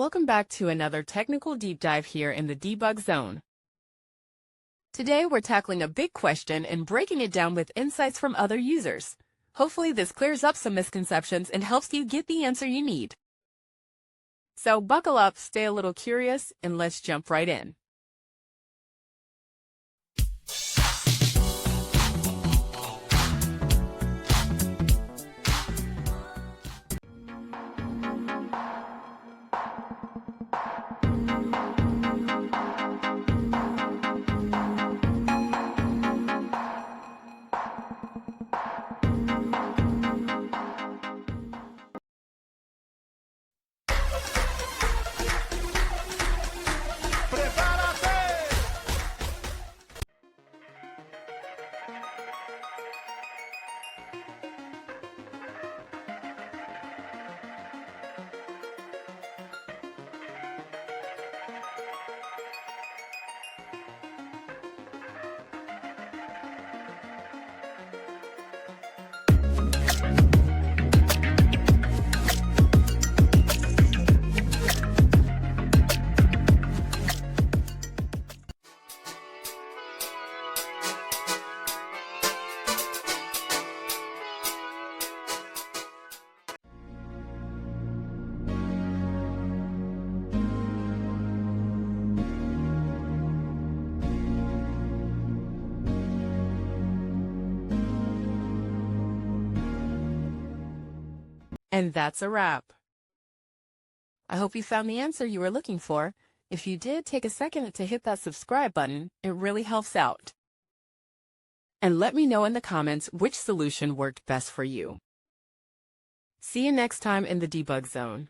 Welcome back to another technical deep dive here in the debug zone. Today we're tackling a big question and breaking it down with insights from other users. Hopefully this clears up some misconceptions and helps you get the answer you need. So buckle up, stay a little curious, and let's jump right in. And that's a wrap. I hope you found the answer you were looking for. If you did, take a second to hit that subscribe button. It really helps out. And let me know in the comments which solution worked best for you. See you next time in the debug zone.